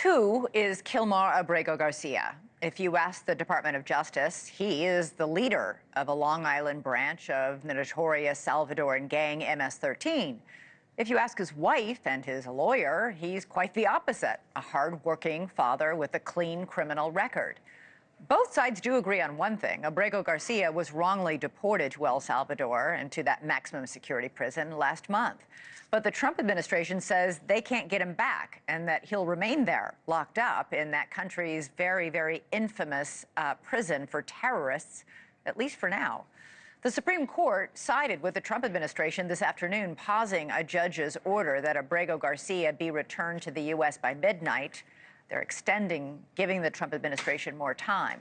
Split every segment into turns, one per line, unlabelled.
Who is Kilmar Abrego Garcia? If you ask the Department of Justice, he is the leader of a Long Island branch of the notorious Salvadoran gang MS-13. If you ask his wife and his lawyer, he's quite the opposite, a hard-working father with a clean criminal record. Both sides do agree on one thing. Abrego Garcia was wrongly deported to El Salvador and to that maximum security prison last month. But the Trump administration says they can't get him back and that he'll remain there, locked up in that country's very, very infamous prison for terrorists, at least for now. The Supreme Court sided with the Trump administration this afternoon, pausing a judge's order that Abrego Garcia be returned to the U.S. by midnight. They're giving the Trump administration more time.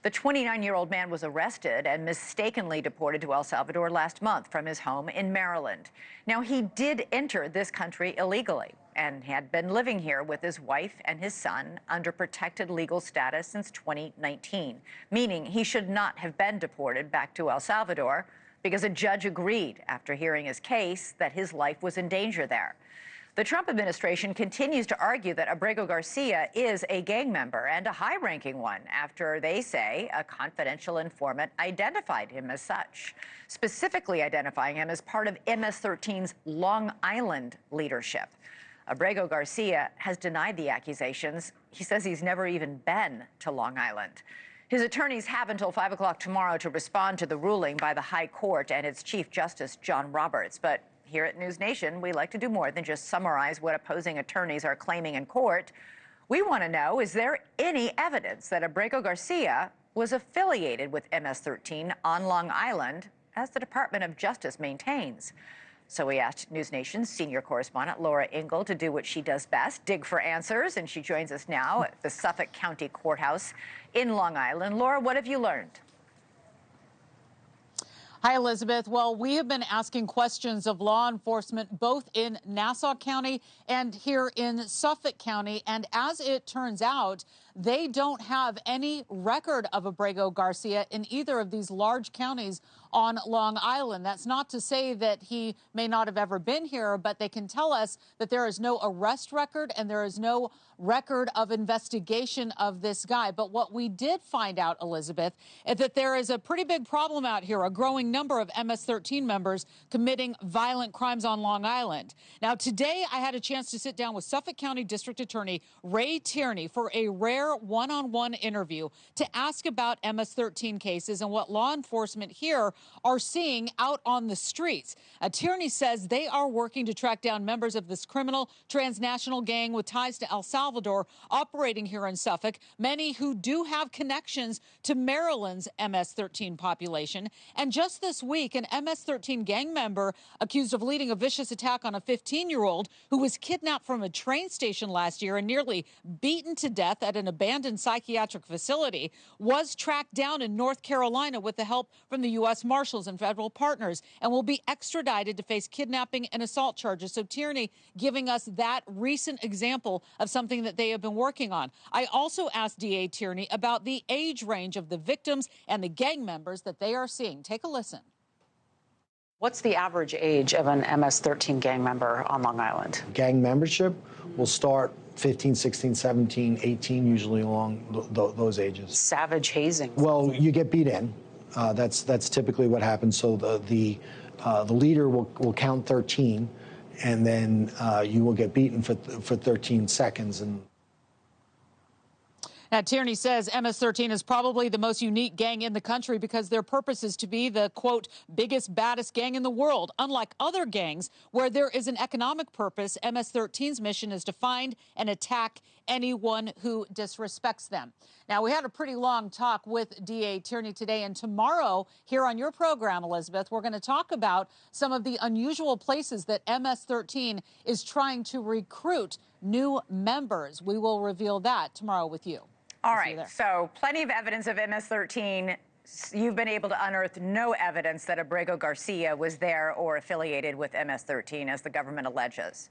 The 29-year-old man was arrested and mistakenly deported to El Salvador last month from his home in Maryland. Now, he did enter this country illegally and had been living here with his wife and his son under protected legal status since 2019, meaning he should not have been deported back to El Salvador because a judge agreed after hearing his case that his life was in danger there. The Trump administration continues to argue that Abrego Garcia is a gang member and a high-ranking one after they say a confidential informant identified him as such, specifically identifying him as part of MS-13's Long Island leadership. Abrego Garcia has denied the accusations. He says he's never even been to Long Island. His attorneys have until 5 o'clock tomorrow to respond to the ruling by the High Court and its Chief Justice, John Roberts. But here at NewsNation, we like to do more than just summarize what opposing attorneys are claiming in court. We want to know, is there any evidence that Abrego Garcia was affiliated with MS-13 on Long Island, as the Department of Justice maintains? So we asked NewsNation's senior correspondent, Laura Ingle, to do what she does best, dig for answers, and she joins us now at the Suffolk County Courthouse in Long Island. Laura, what have you learned?
Hi, Elizabeth. Well, we have been asking questions of law enforcement both in Nassau County and here in Suffolk County. And as it turns out, they don't have any record of Abrego Garcia in either of these large counties on Long Island. That's not to say that he may not have ever been here, but they can tell us that there is no arrest record and there is no record of investigation of this guy. But what we did find out, Elizabeth, is that there is a pretty big problem out here, a growing number of MS-13 members committing violent crimes on Long Island. Now, today I had a chance to sit down with Suffolk County District Attorney Ray Tierney for a rare one-on-one interview to ask about MS-13 cases and what law enforcement here are seeing out on the streets. Tierney says they are working to track down members of this criminal transnational gang with ties to El Salvador operating here in Suffolk, many who do have connections to Maryland's MS-13 population. And just this week, an MS-13 gang member accused of leading a vicious attack on a 15-year-old who was kidnapped from a train station last year and nearly beaten to death at an abandoned psychiatric facility was tracked down in North Carolina with the help from the U.S. Marshals and federal partners and will be extradited to face kidnapping and assault charges. So Tierney giving us that recent example of something that they have been working on. I also asked DA Tierney about the age range of the victims and the gang members that they are seeing. Take a listen. What's the average age of an MS-13 gang member on Long Island?
Gang membership will start 15, 16, 17, 18, usually along those ages.
Savage hazing.
Well, you get beat in. That's typically what happens. So the leader will count 13, and then you will get beaten for 13 seconds. And
now, Tierney says MS-13 is probably the most unique gang in the country because their purpose is to be the, quote, biggest, baddest gang in the world. Unlike other gangs where there is an economic purpose, MS-13's mission is to find and attack anyone who disrespects them. Now, we had a pretty long talk with DA Tierney today, and tomorrow here on your program, Elizabeth, we're going to talk about some of the unusual places that MS-13 is trying to recruit new members. We will reveal that tomorrow with you.
All right, so plenty of evidence of MS-13. You've been able to unearth no evidence that Abrego Garcia was there or affiliated with MS-13, as the government alleges.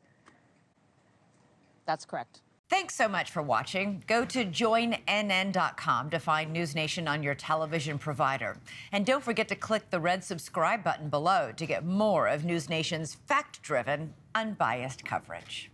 That's correct.
Thanks so much for watching. Go to joinnn.com to find NewsNation on your television provider. And don't forget to click the red subscribe button below to get more of NewsNation's fact-driven, unbiased coverage.